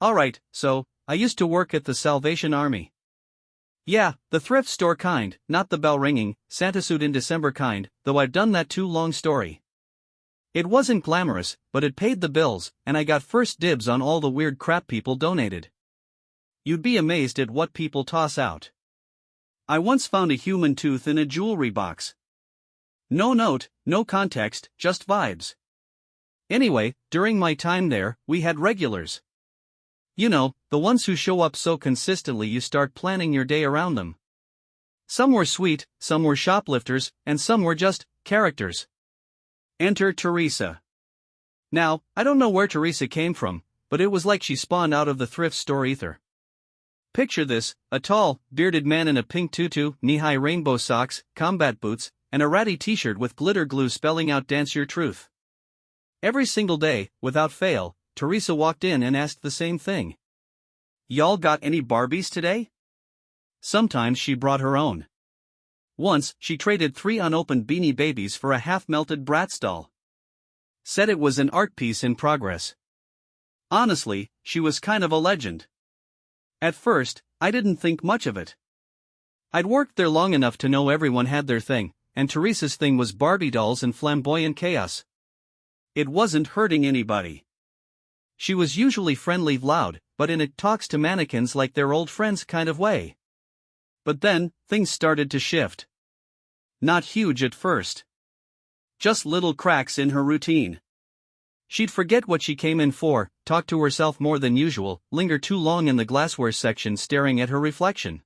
Alright, so, I used to work at the Salvation Army. Yeah, the thrift store kind, not the bell ringing, Santa suit in December kind, though I've done that too. Long story. It wasn't glamorous, but it paid the bills, and I got first dibs on all the weird crap people donated. You'd be amazed at what people toss out. I once found a human tooth in a jewelry box. No note, no context, just vibes. Anyway, during my time there, we had regulars. You know, the ones who show up so consistently you start planning your day around them. Some were sweet, some were shoplifters, and some were just characters. Enter Teresa. Now, I don't know where Teresa came from, but it was like she spawned out of the thrift store ether. Picture this: a tall, bearded man in a pink tutu, knee-high rainbow socks, combat boots, and a ratty t-shirt with glitter glue spelling out "Dance Your Truth." Every single day, without fail, Teresa walked in and asked the same thing. "Y'all got any Barbies today?" Sometimes she brought her own. Once, she traded 3 unopened Beanie Babies for a half-melted Bratz doll. Said it was an art piece in progress. Honestly, she was kind of a legend. At first, I didn't think much of it. I'd worked there long enough to know everyone had their thing, and Teresa's thing was Barbie dolls and flamboyant chaos. It wasn't hurting anybody. She was usually friendly, loud, but in a talks to mannequins like they're old friends kind of way. But then, things started to shift. Not huge at first. Just little cracks in her routine. She'd forget what she came in for, talk to herself more than usual, linger too long in the glassware section staring at her reflection.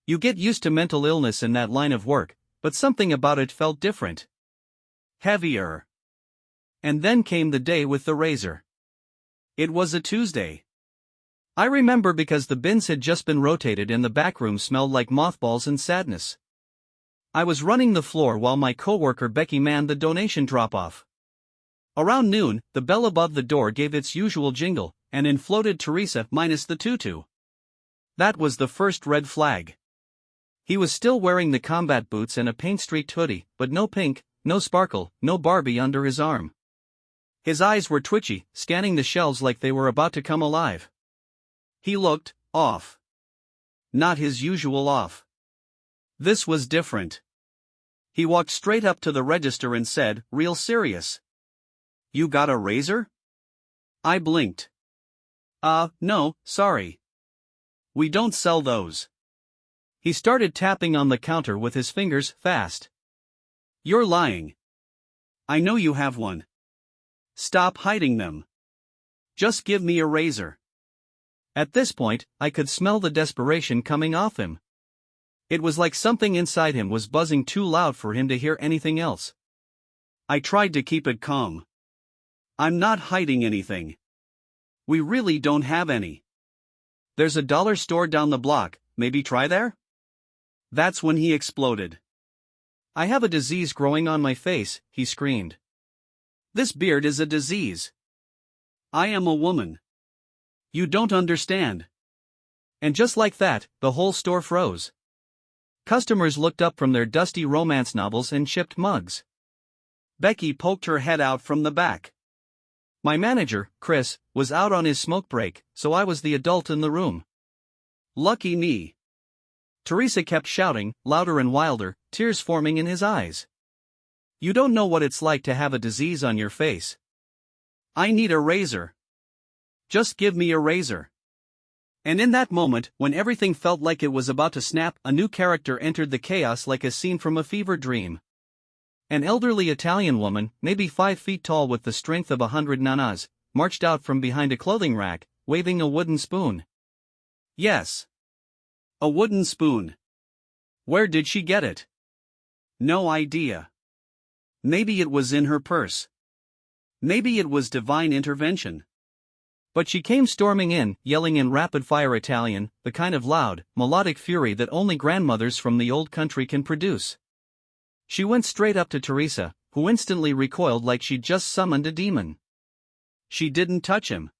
You get used to mental illness in that line of work, but something about it felt different. Heavier. And then came the day with the razor. It was a Tuesday. I remember because the bins had just been rotated and the back room smelled like mothballs and sadness. I was running the floor while my coworker Becky manned the donation drop-off. Around noon, the bell above the door gave its usual jingle, and in floated Teresa minus the tutu. That was the first red flag. He was still wearing the combat boots and a paint-streaked hoodie, but no pink, no sparkle, no Barbie under his arm. His eyes were twitchy, scanning the shelves like they were about to come alive. He looked off. Not his usual off. This was different. He walked straight up to the register and said, real serious. "You got a razor?" I blinked. No, sorry. We don't sell those." He started tapping on the counter with his fingers, fast. "You're lying. I know you have one. Stop hiding them. Just give me a razor." At this point, I could smell the desperation coming off him. It was like something inside him was buzzing too loud for him to hear anything else. I tried to keep it calm. "I'm not hiding anything. We really don't have any. There's a dollar store down the block, maybe try there?" That's when he exploded. "I have a disease growing on my face," he screamed. "This beard is a disease. I am a woman. You don't understand." And just like that, the whole store froze. Customers looked up from their dusty romance novels and chipped mugs. Becky poked her head out from the back. My manager, Chris, was out on his smoke break, so I was the adult in the room. Lucky me. Teresa kept shouting, louder and wilder, tears forming in his eyes. "You don't know what it's like to have a disease on your face. I need a razor. Just give me a razor." And in that moment, when everything felt like it was about to snap, a new character entered the chaos like a scene from a fever dream. An elderly Italian woman, maybe 5 feet tall with the strength of 100 nanas, marched out from behind a clothing rack, waving a wooden spoon. Yes. A wooden spoon. Where did she get it? No idea. Maybe it was in her purse. Maybe it was divine intervention. But she came storming in, yelling in rapid-fire Italian, the kind of loud, melodic fury that only grandmothers from the old country can produce. She went straight up to Teresa, who instantly recoiled like she'd just summoned a demon. She didn't touch him.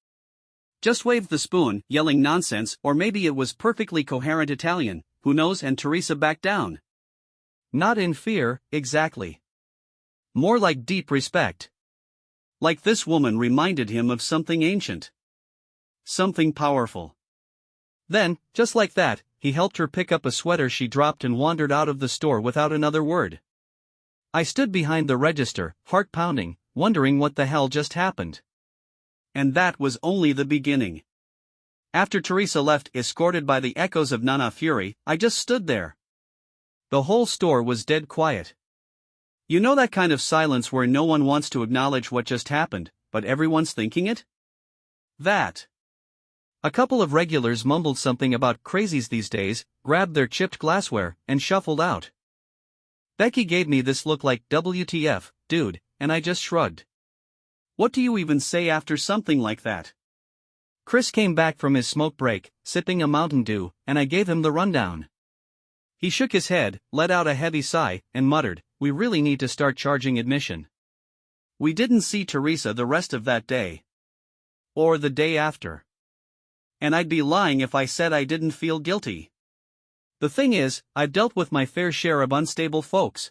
Just waved the spoon, yelling nonsense, or maybe it was perfectly coherent Italian, who knows, and Teresa backed down. Not in fear, exactly. More like deep respect. Like this woman reminded him of something ancient. Something powerful. Then, just like that, he helped her pick up a sweater she dropped and wandered out of the store without another word. I stood behind the register, heart pounding, wondering what the hell just happened. And that was only the beginning. After Teresa left, escorted by the echoes of Nana Fury, I just stood there. The whole store was dead quiet. You know that kind of silence where no one wants to acknowledge what just happened, but everyone's thinking it? That. A couple of regulars mumbled something about crazies these days, grabbed their chipped glassware, and shuffled out. Becky gave me this look like WTF, dude, and I just shrugged. What do you even say after something like that? Chris came back from his smoke break, sipping a Mountain Dew, and I gave him the rundown. He shook his head, let out a heavy sigh, and muttered, "We really need to start charging admission." We didn't see Teresa the rest of that day. Or the day after. And I'd be lying if I said I didn't feel guilty. The thing is, I've dealt with my fair share of unstable folks.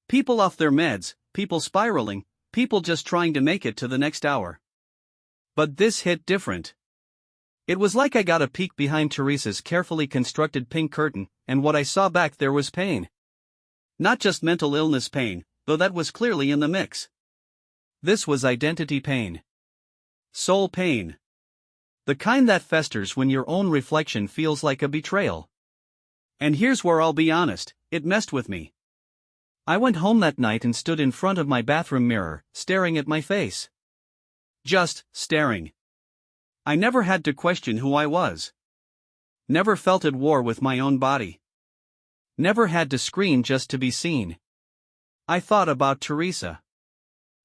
People off their meds, people spiraling, people just trying to make it to the next hour. But this hit different. It was like I got a peek behind Teresa's carefully constructed pink curtain, and what I saw back there was pain. Not just mental illness pain, though that was clearly in the mix. This was identity pain. Soul pain. The kind that festers when your own reflection feels like a betrayal. And here's where I'll be honest, it messed with me. I went home that night and stood in front of my bathroom mirror, staring at my face. Just staring. I never had to question who I was. Never felt at war with my own body. Never had to scream just to be seen. I thought about Teresa.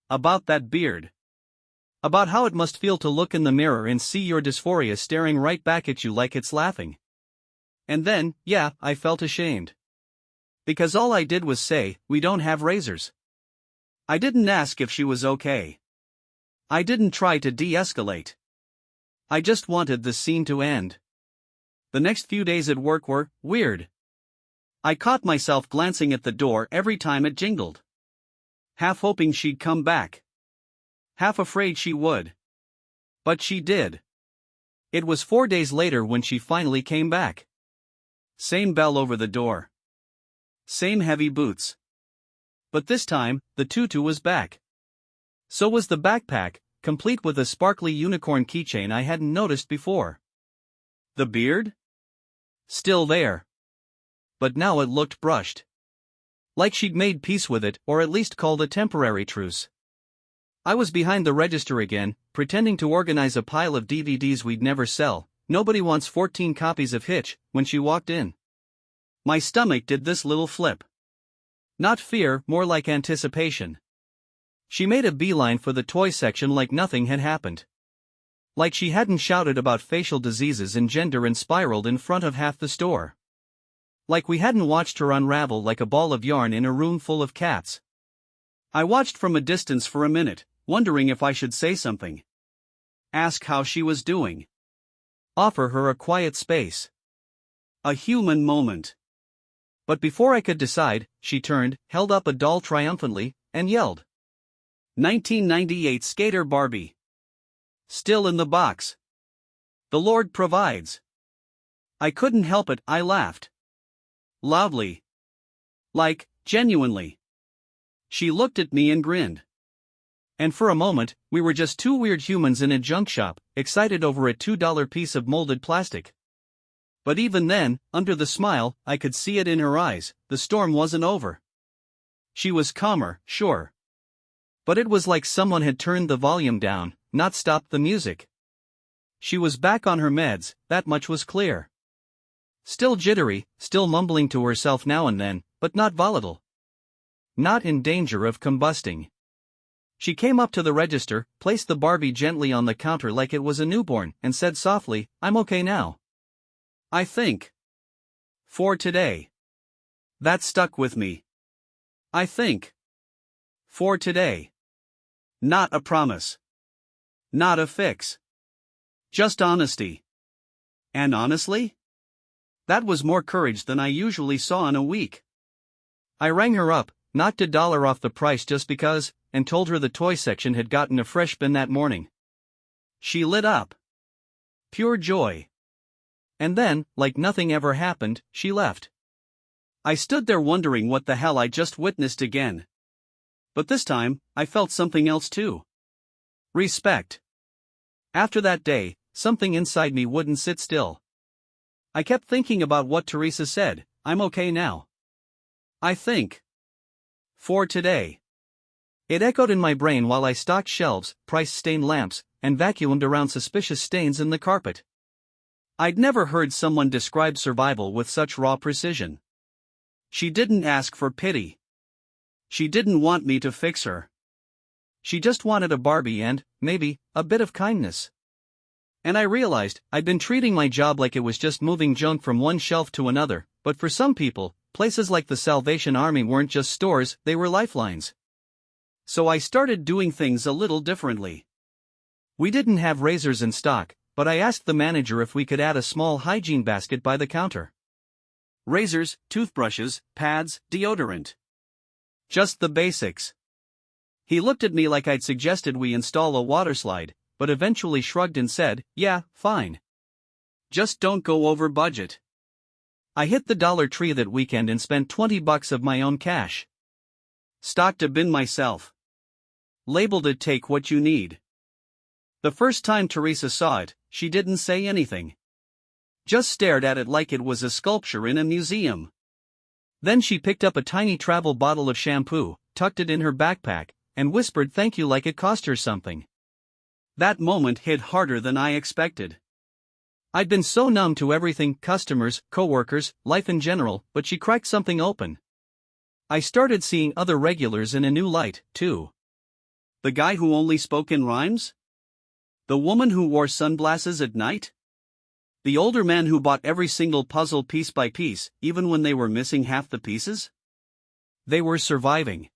About that beard. About how it must feel to look in the mirror and see your dysphoria staring right back at you like it's laughing. And then, yeah, I felt ashamed. Because all I did was say, "We don't have razors." I didn't ask if she was okay. I didn't try to de-escalate. I just wanted the scene to end. The next few days at work were weird. I caught myself glancing at the door every time it jingled. Half hoping she'd come back. Half afraid she would. But she did. It was 4 days later when she finally came back. Same bell over the door. Same heavy boots. But this time, the tutu was back. So was the backpack, complete with a sparkly unicorn keychain I hadn't noticed before. The beard? Still there. But now it looked brushed. Like she'd made peace with it, or at least called a temporary truce. I was behind the register again, pretending to organize a pile of DVDs we'd never sell. Nobody wants 14 copies of Hitch, when she walked in. My stomach did this little flip. Not fear, more like anticipation. She made a beeline for the toy section like nothing had happened. Like she hadn't shouted about facial diseases and gender and spiraled in front of half the store. Like we hadn't watched her unravel like a ball of yarn in a room full of cats. I watched from a distance for a minute, wondering if I should say something. Ask how she was doing. Offer her a quiet space. A human moment. But before I could decide, she turned, held up a doll triumphantly, and yelled. 1998 Skater Barbie. Still in the box. The Lord provides. I couldn't help it, I laughed. Loudly. Like, genuinely. She looked at me and grinned. And for a moment, we were just two weird humans in a junk shop, excited over a $2 piece of molded plastic. But even then, under the smile, I could see it in her eyes, the storm wasn't over. She was calmer, sure. But it was like someone had turned the volume down, not stopped the music. She was back on her meds, that much was clear. Still jittery, still mumbling to herself now and then, but not volatile. Not in danger of combusting. She came up to the register, placed the Barbie gently on the counter like it was a newborn, and said softly, "I'm okay now. I think. For today." That stuck with me. I think. For today. Not a promise. Not a fix. Just honesty. And honestly? That was more courage than I usually saw in a week. I rang her up, knocked $1 off the price just because, and told her the toy section had gotten a fresh bin that morning. She lit up. Pure joy. And then, like nothing ever happened, she left. I stood there wondering what the hell I just witnessed again. But this time, I felt something else too. Respect. After that day, something inside me wouldn't sit still. I kept thinking about what Teresa said, I'm okay now. I think. For today. It echoed in my brain while I stocked shelves, priced stained lamps, and vacuumed around suspicious stains in the carpet. I'd never heard someone describe survival with such raw precision. She didn't ask for pity. She didn't want me to fix her. She just wanted a Barbie and, maybe, a bit of kindness. And I realized I'd been treating my job like it was just moving junk from one shelf to another, but for some people, places like the Salvation Army weren't just stores, they were lifelines. So I started doing things a little differently. We didn't have razors in stock, but I asked the manager if we could add a small hygiene basket by the counter. Razors, toothbrushes, pads, deodorant. Just the basics. He looked at me like I'd suggested we install a water slide, but eventually shrugged and said, yeah, fine. Just don't go over budget. I hit the Dollar Tree that weekend and spent $20 of my own cash. Stocked a bin myself. Labeled it "Take what you need." The first time Teresa saw it, she didn't say anything. Just stared at it like it was a sculpture in a museum. Then she picked up a tiny travel bottle of shampoo, tucked it in her backpack, and whispered thank you like it cost her something. That moment hit harder than I expected. I'd been so numb to everything, customers, coworkers, life in general, but she cracked something open. I started seeing other regulars in a new light, too. The guy who only spoke in rhymes? The woman who wore sunglasses at night? The older man who bought every single puzzle piece by piece, even when they were missing half the pieces? They were surviving.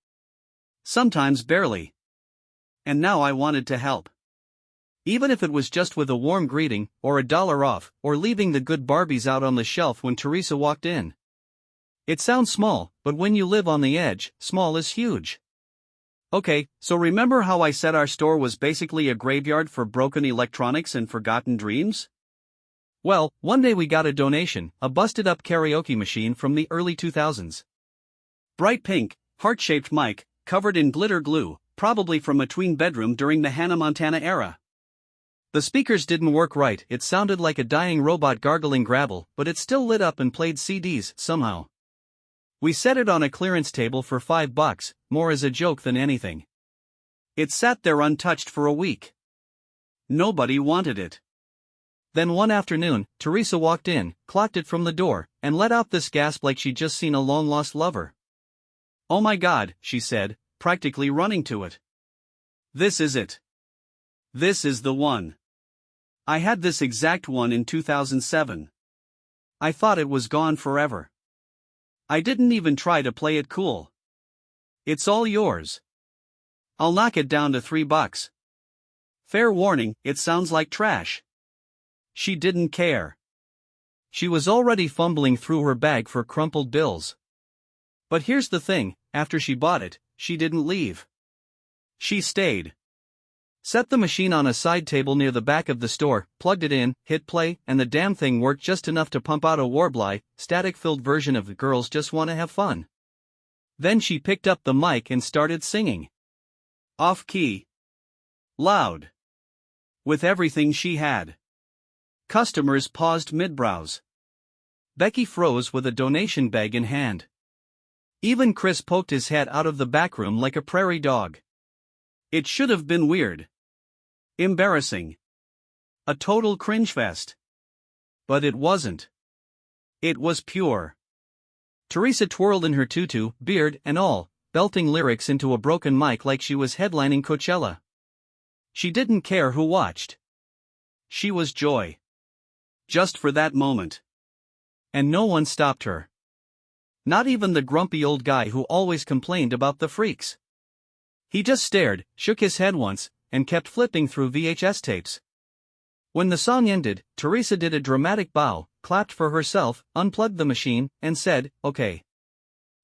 Sometimes barely. And now I wanted to help. Even if it was just with a warm greeting, or $1 off, or leaving the good Barbies out on the shelf when Teresa walked in. It sounds small, but when you live on the edge, small is huge. Okay, so remember how I said our store was basically a graveyard for broken electronics and forgotten dreams? Well, one day we got a donation, a busted-up karaoke machine from the early 2000s. Bright pink, heart-shaped mic, covered in glitter glue, probably from a tween bedroom during the Hannah Montana era. The speakers didn't work right, it sounded like a dying robot gargling gravel, but it still lit up and played CDs, somehow. We set it on a clearance table for $5, more as a joke than anything. It sat there untouched for a week. Nobody wanted it. Then one afternoon, Teresa walked in, clocked it from the door, and let out this gasp like she'd just seen a long-lost lover. Oh my God, she said, practically running to it. This is it. This is the one. I had this exact one in 2007. I thought it was gone forever. I didn't even try to play it cool. It's all yours. I'll knock it down to $3. Fair warning, it sounds like trash. She didn't care. She was already fumbling through her bag for crumpled bills. But here's the thing, after she bought it, she didn't leave. She stayed. Set the machine on a side table near the back of the store, plugged it in, hit play, and the damn thing worked just enough to pump out a warbly, static-filled version of "Girls Just Wanna Have Fun." Then she picked up the mic and started singing. Off-key. Loud. With everything she had. Customers paused mid-browse. Becky froze with a donation bag in hand. Even Chris poked his head out of the back room like a prairie dog. It should have been weird. Embarrassing. A total cringe fest. But it wasn't. It was pure. Teresa twirled in her tutu, beard and all, belting lyrics into a broken mic like she was headlining Coachella. She didn't care who watched. She was joy. Just for that moment. And no one stopped her. Not even the grumpy old guy who always complained about the freaks. He just stared, shook his head once, and kept flipping through VHS tapes. When the song ended, Teresa did a dramatic bow, clapped for herself, unplugged the machine, and said, "Okay.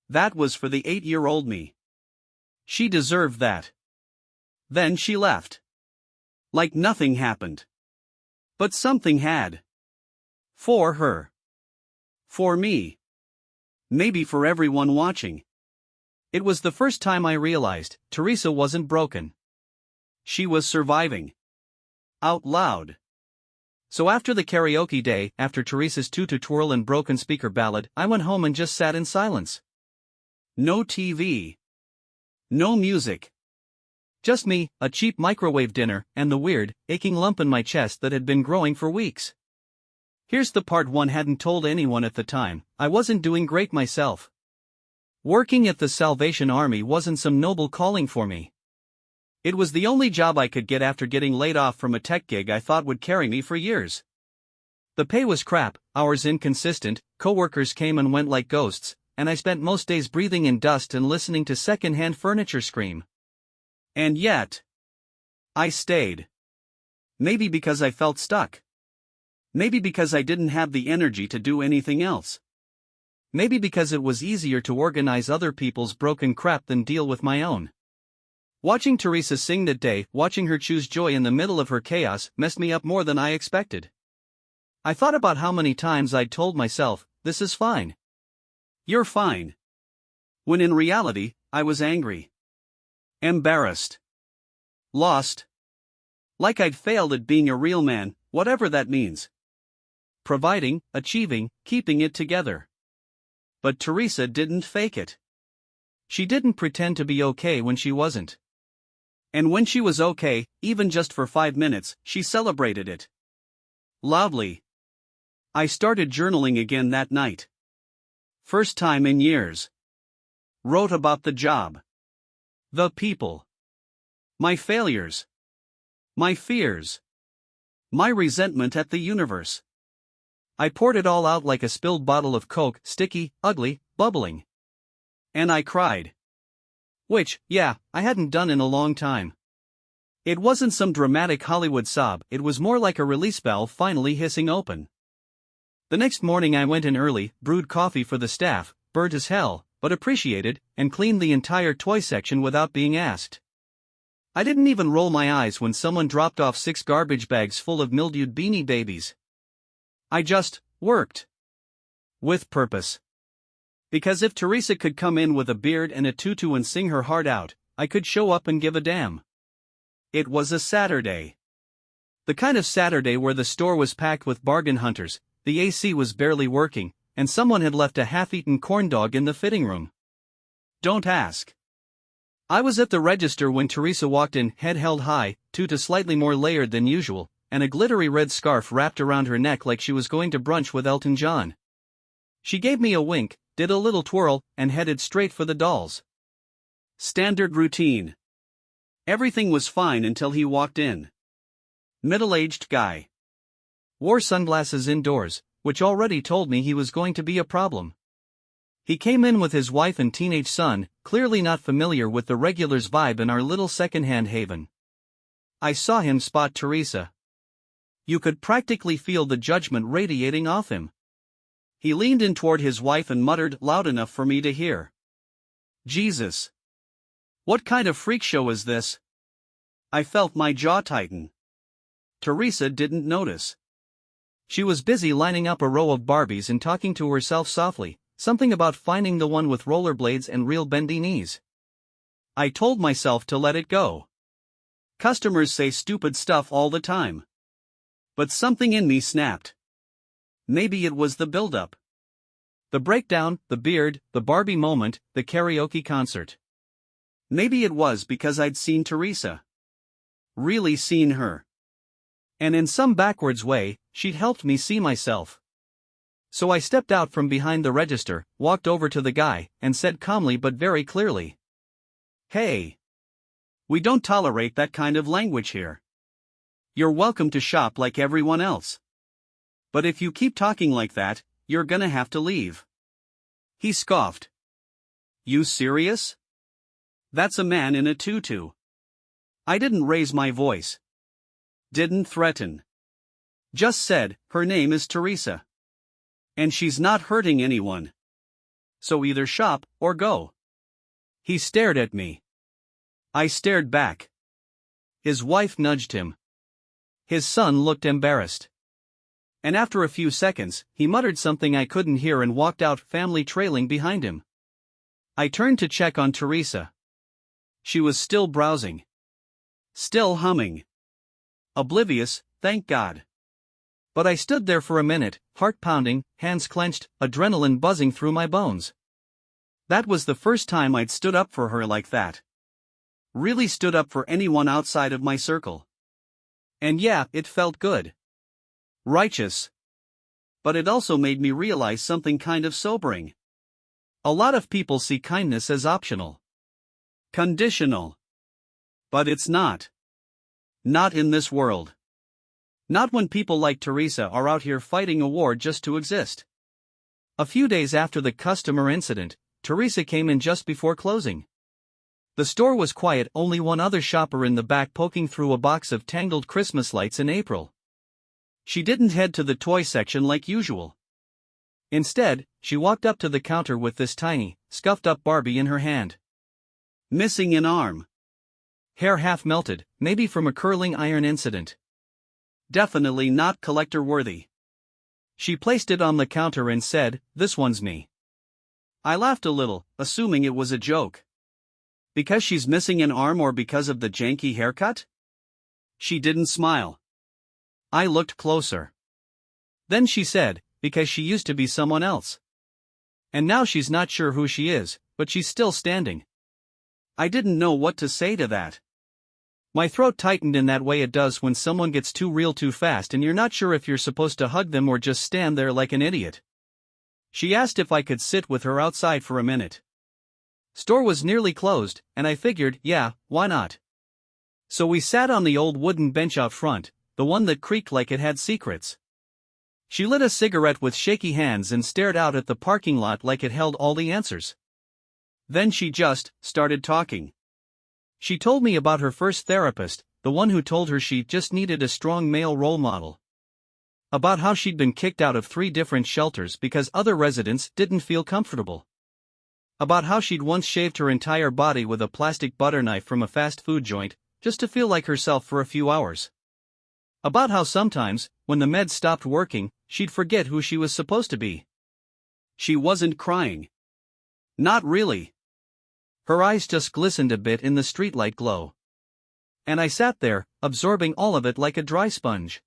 That was for the 8-year-old me. She deserved that." Then she left. Like nothing happened. But something had. For her. For me. Maybe for everyone watching. It was the first time I realized Teresa wasn't broken. She was surviving. Out loud. So after the karaoke day, after Teresa's tutu twirl and broken speaker ballad, I went home and just sat in silence. No TV. No music. Just me, a cheap microwave dinner, and the weird, aching lump in my chest that had been growing for weeks. Here's the part one hadn't told anyone at the time: I wasn't doing great myself. Working at the Salvation Army wasn't some noble calling for me. It was the only job I could get after getting laid off from a tech gig I thought would carry me for years. The pay was crap, hours inconsistent, coworkers came and went like ghosts, and I spent most days breathing in dust and listening to second-hand furniture scream. And yet, I stayed. Maybe because I felt stuck. Maybe because I didn't have the energy to do anything else. Maybe because it was easier to organize other people's broken crap than deal with my own. Watching Teresa sing that day, watching her choose joy in the middle of her chaos, messed me up more than I expected. I thought about how many times I'd told myself, "This is fine. You're fine." When in reality, I was angry. Embarrassed. Lost. Like I'd failed at being a real man, whatever that means. Providing, achieving, keeping it together. But Teresa didn't fake it. She didn't pretend to be okay when she wasn't. And when she was okay, even just for 5 minutes, she celebrated it. Loudly. I started journaling again that night. First time in years. Wrote about the job. The people. My failures. My fears. My resentment at the universe. I poured it all out like a spilled bottle of Coke, sticky, ugly, bubbling. And I cried. Which, yeah, I hadn't done in a long time. It wasn't some dramatic Hollywood sob, it was more like a release valve finally hissing open. The next morning I went in early, brewed coffee for the staff, burnt as hell, but appreciated, and cleaned the entire toy section without being asked. I didn't even roll my eyes when someone dropped off 6 garbage bags full of mildewed Beanie Babies. I just worked. With purpose. Because if Teresa could come in with a beard and a tutu and sing her heart out, I could show up and give a damn. It was a Saturday. The kind of Saturday where the store was packed with bargain hunters, the AC was barely working, and someone had left a half-eaten corn dog in the fitting room. Don't ask. I was at the register when Teresa walked in, head held high, tutu slightly more layered than usual, and a glittery red scarf wrapped around her neck like she was going to brunch with Elton John. She gave me a wink, did a little twirl, and headed straight for the dolls. Standard routine. Everything was fine until he walked in. Middle-aged guy. Wore sunglasses indoors, which already told me he was going to be a problem. He came in with his wife and teenage son, clearly not familiar with the regulars' vibe in our little second-hand haven. I saw him spot Teresa. You could practically feel the judgment radiating off him. He leaned in toward his wife and muttered loud enough for me to hear. Jesus. What kind of freak show is this? I felt my jaw tighten. Teresa didn't notice. She was busy lining up a row of Barbies and talking to herself softly, something about finding the one with rollerblades and real bendy knees. I told myself to let it go. Customers say stupid stuff all the time. But something in me snapped. Maybe it was the build-up. The breakdown, the beard, the Barbie moment, the karaoke concert. Maybe it was because I'd seen Teresa. Really seen her. And in some backwards way, she'd helped me see myself. So I stepped out from behind the register, walked over to the guy, and said calmly but very clearly. Hey. We don't tolerate that kind of language here. You're welcome to shop like everyone else. But if you keep talking like that, you're gonna have to leave. He scoffed. You serious? That's a man in a tutu. I didn't raise my voice. Didn't threaten. Just said, her name is Teresa. And she's not hurting anyone. So either shop, or go. He stared at me. I stared back. His wife nudged him. His son looked embarrassed. And after a few seconds, he muttered something I couldn't hear and walked out, family trailing behind him. I turned to check on Teresa. She was still browsing. Still humming. Oblivious, thank God. But I stood there for a minute, heart pounding, hands clenched, adrenaline buzzing through my bones. That was the first time I'd stood up for her like that. Really stood up for anyone outside of my circle. And yeah, it felt good. Righteous. But it also made me realize something kind of sobering. A lot of people see kindness as optional. Conditional. But it's not. Not in this world. Not when people like Teresa are out here fighting a war just to exist. A few days after the customer incident, Teresa came in just before closing. The store was quiet, only one other shopper in the back poking through a box of tangled Christmas lights in April. She didn't head to the toy section like usual. Instead, she walked up to the counter with this tiny, scuffed-up Barbie in her hand. Missing an arm. Hair half melted, maybe from a curling iron incident. Definitely not collector-worthy. She placed it on the counter and said, "This one's me." I laughed a little, assuming it was a joke. Because she's missing an arm or because of the janky haircut? She didn't smile. I looked closer. Then she said, because she used to be someone else. And now she's not sure who she is, but she's still standing. I didn't know what to say to that. My throat tightened in that way it does when someone gets too real too fast and you're not sure if you're supposed to hug them or just stand there like an idiot. She asked if I could sit with her outside for a minute. Store was nearly closed, and I figured, yeah, why not? So we sat on the old wooden bench out front, the one that creaked like it had secrets. She lit a cigarette with shaky hands and stared out at the parking lot like it held all the answers. Then she just started talking. She told me about her first therapist, the one who told her she just needed a strong male role model. About how she'd been kicked out of 3 different shelters because other residents didn't feel comfortable. About how she'd once shaved her entire body with a plastic butter knife from a fast food joint, just to feel like herself for a few hours. About how sometimes, when the meds stopped working, she'd forget who she was supposed to be. She wasn't crying. Not really. Her eyes just glistened a bit in the streetlight glow. And I sat there, absorbing all of it like a dry sponge.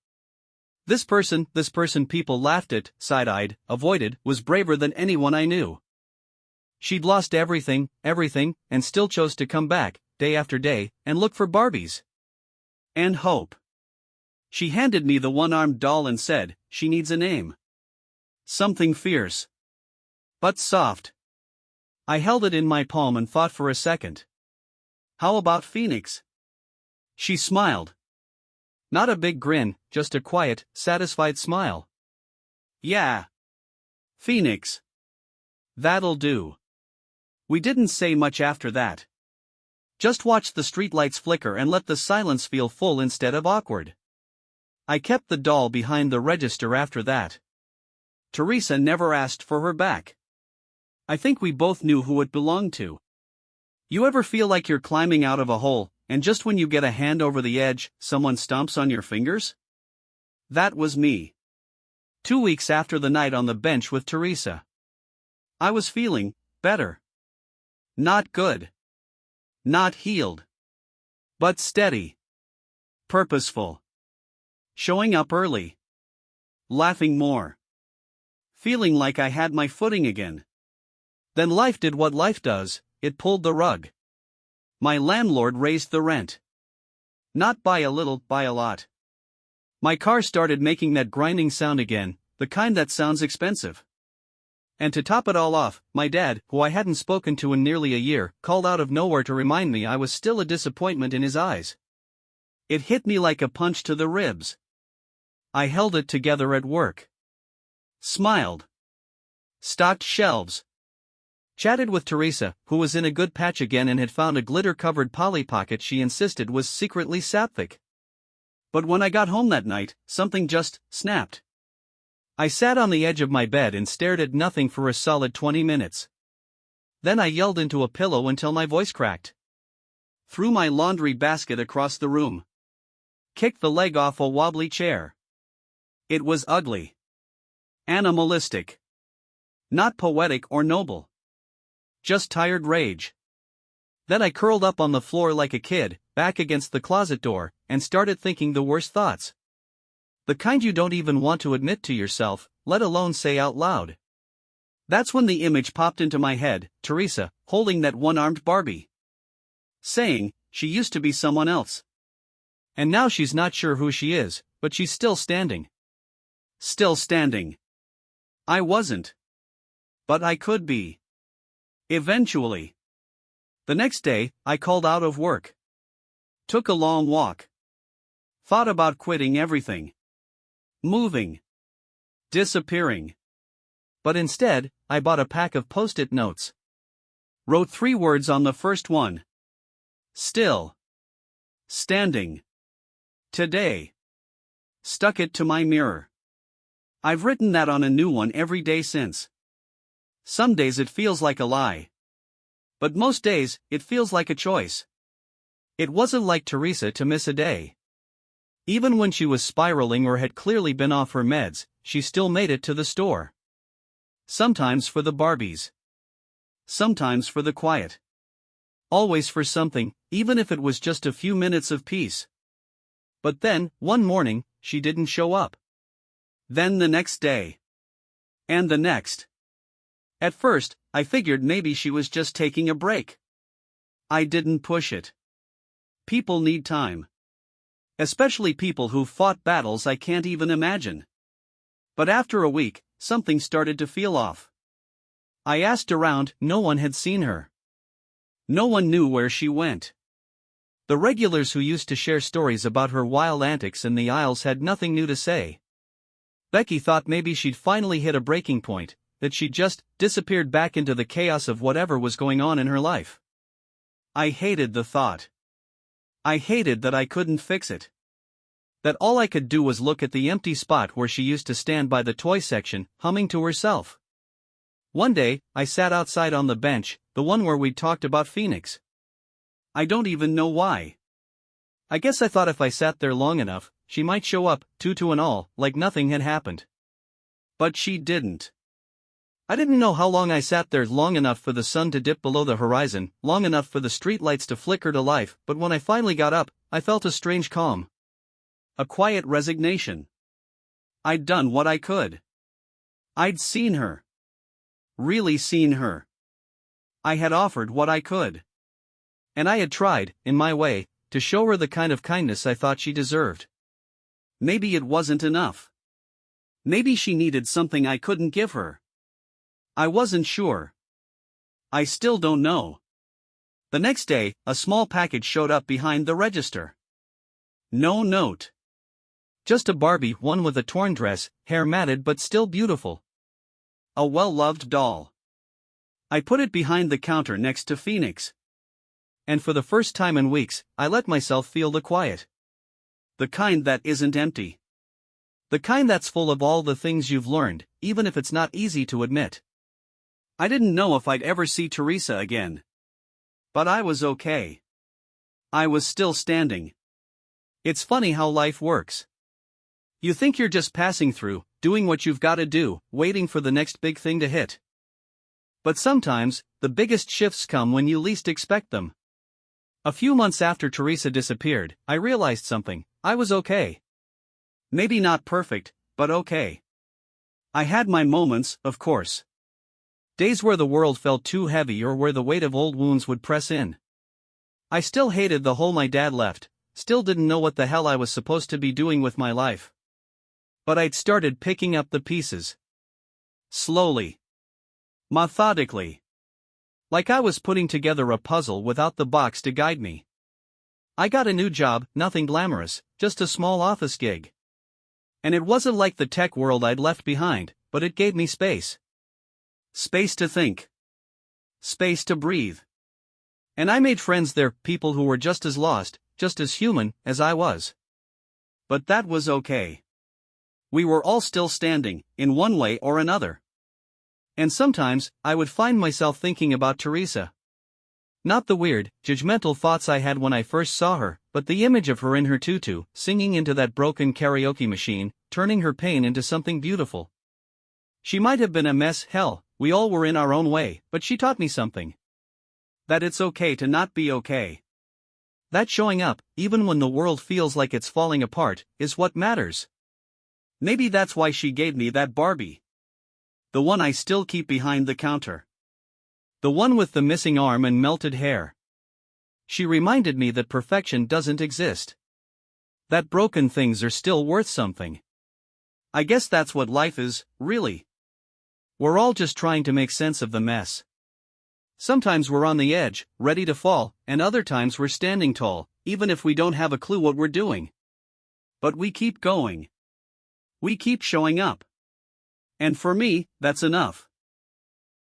This person people laughed at, side-eyed, avoided, was braver than anyone I knew. She'd lost everything, and still chose to come back, day after day, and look for Barbies. And hope. She handed me the one-armed doll and said, she needs a name. Something fierce. But soft. I held it in my palm and thought for a second. How about Phoenix? She smiled. Not a big grin, just a quiet, satisfied smile. Yeah. Phoenix. That'll do. We didn't say much after that. Just watched the streetlights flicker and let the silence feel full instead of awkward. I kept the doll behind the register after that. Teresa never asked for her back. I think we both knew who it belonged to. You ever feel like you're climbing out of a hole, and just when you get a hand over the edge, someone stomps on your fingers? That was me. 2 weeks after the night on the bench with Teresa. I was feeling better. Not good. Not healed. But steady. Purposeful. Showing up early. Laughing more. Feeling like I had my footing again. Then life did what life does, it pulled the rug. My landlord raised the rent. Not by a little, by a lot. My car started making that grinding sound again, the kind that sounds expensive. And to top it all off, my dad, who I hadn't spoken to in nearly a year, called out of nowhere to remind me I was still a disappointment in his eyes. It hit me like a punch to the ribs. I held it together at work. Smiled. Stocked shelves. Chatted with Teresa, who was in a good patch again and had found a glitter-covered Polly Pocket she insisted was secretly sapphic. But when I got home that night, something just snapped. I sat on the edge of my bed and stared at nothing for a solid 20 minutes. Then I yelled into a pillow until my voice cracked. Threw my laundry basket across the room. kicked the leg off a wobbly chair. It was ugly. Animalistic. Not poetic or noble. Just tired rage. Then I curled up on the floor like a kid, back against the closet door, and started thinking the worst thoughts. The kind you don't even want to admit to yourself, let alone say out loud. That's when the image popped into my head, Teresa, holding that one-armed Barbie. Saying, she used to be someone else. And now she's not sure who she is, but she's still standing. Still standing. I wasn't. But I could be. Eventually. The next day, I called out of work. Took a long walk. Thought about quitting everything. Moving. Disappearing. But instead, I bought a pack of post-it notes. Wrote 3 words on the first one. Still. Standing. Today. Stuck it to my mirror. I've written that on a new one every day since. Some days it feels like a lie. But most days, it feels like a choice. It wasn't like Teresa to miss a day. Even when she was spiraling or had clearly been off her meds, she still made it to the store. Sometimes for the Barbies. Sometimes for the quiet. Always for something, even if it was just a few minutes of peace. But then, one morning, she didn't show up. Then the next day. And the next. At first, I figured maybe she was just taking a break. I didn't push it. People need time. Especially people who've fought battles I can't even imagine. But after a week, something started to feel off. I asked around, no one had seen her. No one knew where she went. The regulars who used to share stories about her wild antics in the aisles had nothing new to say. Becky thought maybe she'd finally hit a breaking point, that she'd just disappeared back into the chaos of whatever was going on in her life. I hated the thought. I hated that I couldn't fix it. That all I could do was look at the empty spot where she used to stand by the toy section, humming to herself. One day, I sat outside on the bench, the one where we'd talked about Phoenix. I don't even know why. I guess I thought if I sat there long enough, she might show up, tutu and all, like nothing had happened. But she didn't. I didn't know how long I sat there, long enough for the sun to dip below the horizon, long enough for the streetlights to flicker to life, but when I finally got up, I felt a strange calm. A quiet resignation. I'd done what I could. I'd seen her. Really seen her. I had offered what I could. And I had tried, in my way, to show her the kind of kindness I thought she deserved. Maybe it wasn't enough. Maybe she needed something I couldn't give her. I wasn't sure. I still don't know. The next day, a small package showed up behind the register. No note. Just a Barbie, one with a torn dress, hair matted but still beautiful. A well-loved doll. I put it behind the counter next to Phoenix. And for the first time in weeks, I let myself feel the quiet. The kind that isn't empty. The kind that's full of all the things you've learned, even if it's not easy to admit. I didn't know if I'd ever see Teresa again. But I was okay. I was still standing. It's funny how life works. You think you're just passing through, doing what you've got to do, waiting for the next big thing to hit. But sometimes, the biggest shifts come when you least expect them. A few months after Teresa disappeared, I realized something. I was okay. Maybe not perfect, but okay. I had my moments, of course. Days where the world felt too heavy or where the weight of old wounds would press in. I still hated the hole my dad left, still didn't know what the hell I was supposed to be doing with my life. But I'd started picking up the pieces. Slowly. Methodically. Like I was putting together a puzzle without the box to guide me. I got a new job, nothing glamorous, just a small office gig. And it wasn't like the tech world I'd left behind, but it gave me space. Space to think. Space to breathe. And I made friends there, people who were just as lost, just as human, as I was. But that was okay. We were all still standing, in one way or another. And sometimes, I would find myself thinking about Teresa. Not the weird, judgmental thoughts I had when I first saw her, but the image of her in her tutu, singing into that broken karaoke machine, turning her pain into something beautiful. She might have been a mess, hell, we all were in our own way, but she taught me something. That it's okay to not be okay. That showing up, even when the world feels like it's falling apart, is what matters. Maybe that's why she gave me that Barbie. The one I still keep behind the counter. The one with the missing arm and melted hair. She reminded me that perfection doesn't exist. That broken things are still worth something. I guess that's what life is, really. We're all just trying to make sense of the mess. Sometimes we're on the edge, ready to fall, and other times we're standing tall, even if we don't have a clue what we're doing. But we keep going. We keep showing up. And for me, that's enough.